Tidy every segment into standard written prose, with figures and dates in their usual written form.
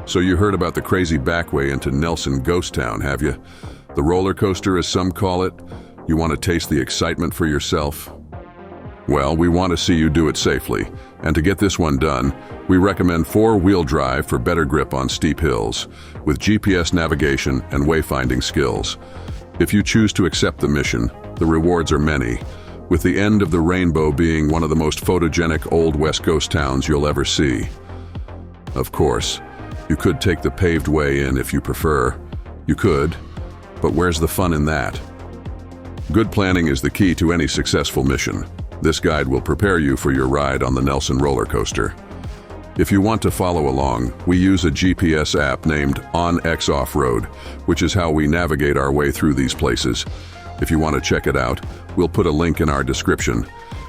So you heard about the crazy backway into Nelson Ghost Town, have you? The roller coaster, as some call it. You want to taste the excitement for yourself? Well, we want to see you do it safely. And to get this one done, we recommend four-wheel drive for better grip on steep hills, with GPS navigation and wayfinding skills. If you choose to accept the mission, the rewards are many, with the end of the rainbow being one of the most photogenic Old West ghost towns you'll ever see. Of course, you could take the paved way in if you prefer. You could, but where's the fun in that? Good planning is the key to any successful mission. This guide will prepare you for your ride on the Nelson Rollercoaster. If you want to follow along, we use a GPS app named On-X Off-Road, which is how we navigate our way through these places. If you want to check it out, we'll put a link in our description.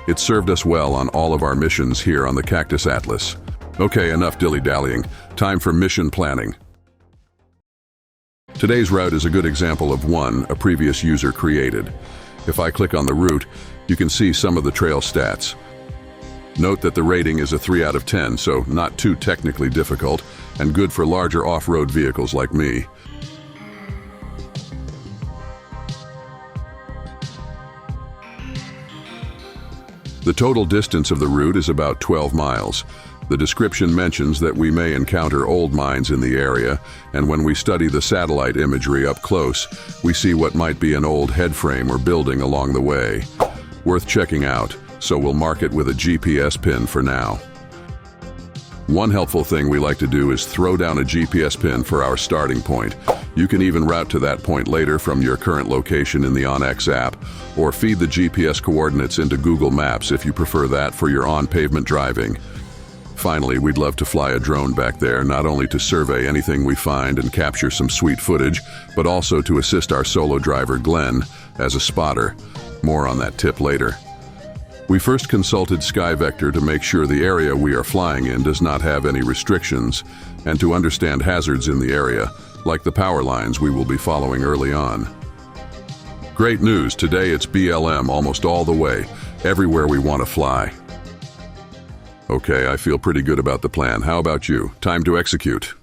It served us well on all of our missions here on the Cactus Atlas. Okay, enough dilly-dallying. Time for mission planning. Today's route is a good example of one a previous user created. If I click on the route, you can see some of the trail stats. Note that the rating is a 3 out of 10, so not too technically difficult, and good for larger off-road vehicles like me. The total distance of the route is about 12 miles. The description mentions that we may encounter old mines in the area, and when we study the satellite imagery up close, we see what might be an old headframe or building along the way. Worth checking out, so we'll mark it with a GPS pin for now. One helpful thing we like to do is throw down a GPS pin for our starting point. You can even route to that point later from your current location in the On-X app, or feed the GPS coordinates into Google Maps if you prefer that for your on-pavement driving. Finally, we'd love to fly a drone back there, not only to survey anything we find and capture some sweet footage, but also to assist our solo driver Glenn as a spotter. More on that tip later. We first consulted SkyVector to make sure the area we are flying in does not have any restrictions, and to understand hazards in the area, like the power lines we will be following early on. Great news, today it's BLM almost all the way, everywhere we want to fly. Okay, I feel pretty good about the plan. How about you? Time to execute.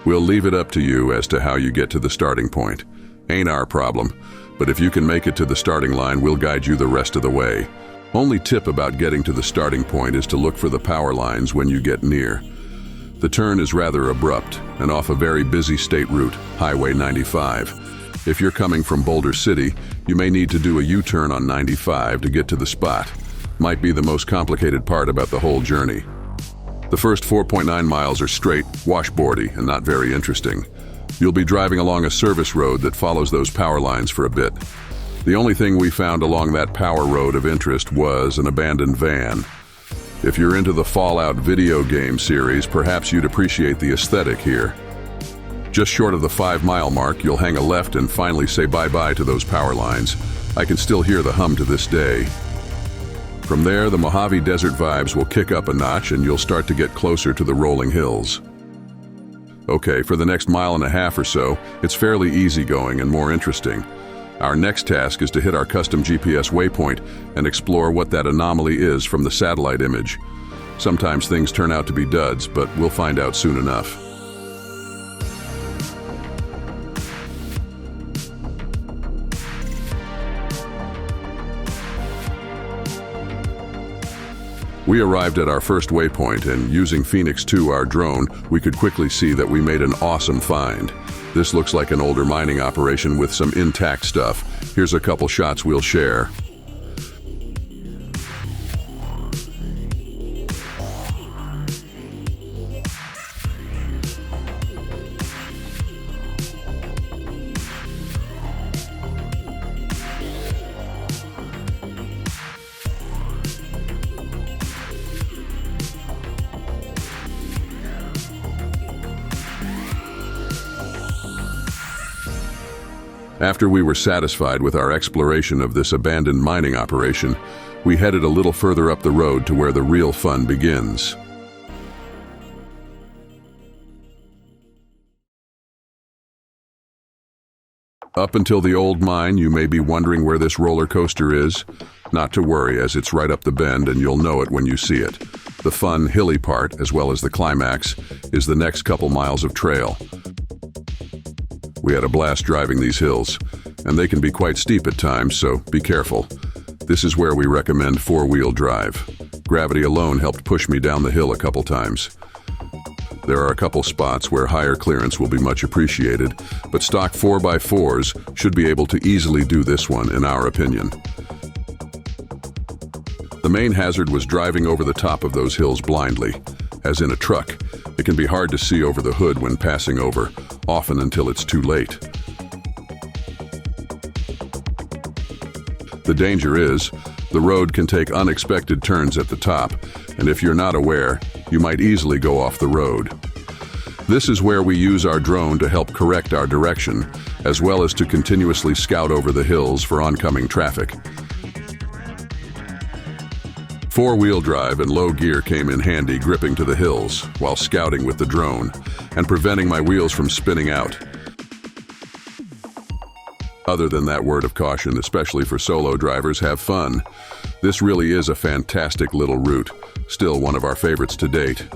We'll leave it up to you as to how you get to the starting point. Ain't our problem, but if you can make it to the starting line, we'll guide you the rest of the way. Only tip about getting to the starting point is to look for the power lines when you get near. The turn is rather abrupt and off a very busy state route, Highway 95. If you're coming from Boulder City, you may need to do a U-turn on 95 to get to the spot. Might be the most complicated part about the whole journey. The first 4.9 miles are straight, washboardy, and not very interesting. You'll be driving along a service road that follows those power lines for a bit. The only thing we found along that power road of interest was an abandoned van. If you're into the Fallout video game series, perhaps you'd appreciate the aesthetic here. Just short of the 5-mile mark, you'll hang a left and finally say bye-bye to those power lines. I can still hear the hum to this day. From there, the Mojave Desert vibes will kick up a notch and you'll start to get closer to the rolling hills. Okay, for the next 1.5 miles or so, it's fairly easygoing and more interesting. Our next task is to hit our custom GPS waypoint and explore what that anomaly is from the satellite image. Sometimes things turn out to be duds, but we'll find out soon enough. We arrived at our first waypoint, and using Phoenix 2, our drone, we could quickly see that we made an awesome find. This looks like an older mining operation with some intact stuff. Here's a couple shots we'll share. After we were satisfied with our exploration of this abandoned mining operation, we headed a little further up the road to where the real fun begins. Up until the old mine, you may be wondering where this roller coaster is. Not to worry, as it's right up the bend and you'll know it when you see it. The fun, hilly part, as well as the climax, is the next couple miles of trail. We had a blast driving these hills, and they can be quite steep at times, so be careful. This is where we recommend four-wheel drive. Gravity alone helped push me down the hill a couple times. There are a couple spots where higher clearance will be much appreciated, but stock 4x4s should be able to easily do this one, in our opinion. The main hazard was driving over the top of those hills blindly. As in a truck, it can be hard to see over the hood when passing over, often until it's too late. The danger is, the road can take unexpected turns at the top, and if you're not aware, you might easily go off the road. This is where we use our drone to help correct our direction, as well as to continuously scout over the hills for oncoming traffic. Four-wheel drive and low gear came in handy gripping to the hills while scouting with the drone and preventing my wheels from spinning out. Other than that word of caution, especially for solo drivers, have fun. This really is a fantastic little route, still one of our favorites to date.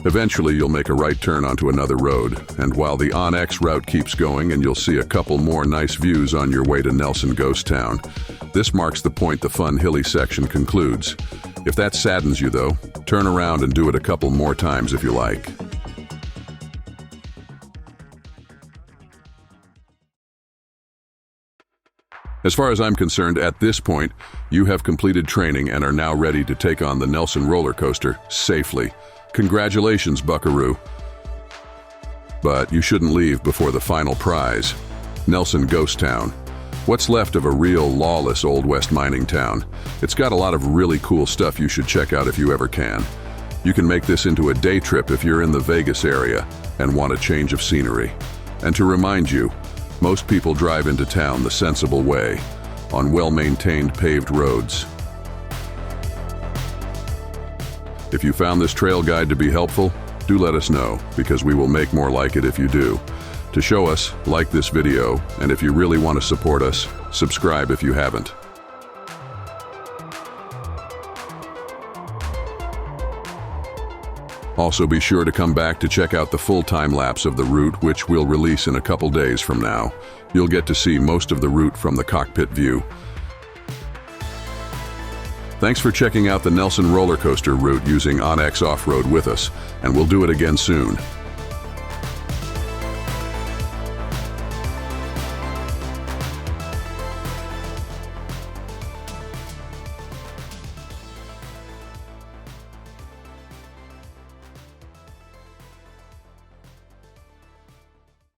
Eventually, you'll make a right turn onto another road, and while the On-X route keeps going and you'll see a couple more nice views on your way to Nelson Ghost Town, this marks the point the fun hilly section concludes. If that saddens you though, turn around and do it a couple more times if you like. As far as I'm concerned, at this point, you have completed training and are now ready to take on the Nelson Rollercoaster safely. Congratulations, buckaroo. But you shouldn't leave before the final prize, Nelson Ghost Town. What's left of a real lawless Old West mining town. It's got a lot of really cool stuff you should check out if you ever can. You can make this into a day trip if you're in the Vegas area and want a change of scenery. And to remind you, most people drive into town the sensible way, on well-maintained paved roads. If you found this trail guide to be helpful, do let us know, because we will make more like it if you do. To show us, like this video, and if you really want to support us, subscribe if you haven't. Also be sure to come back to check out the full time-lapse of the route, which we'll release in a couple days from now. You'll get to see most of the route from the cockpit view. Thanks for checking out the Nelson Rollercoaster route using On-X Off-Road with us, and we'll do it again soon.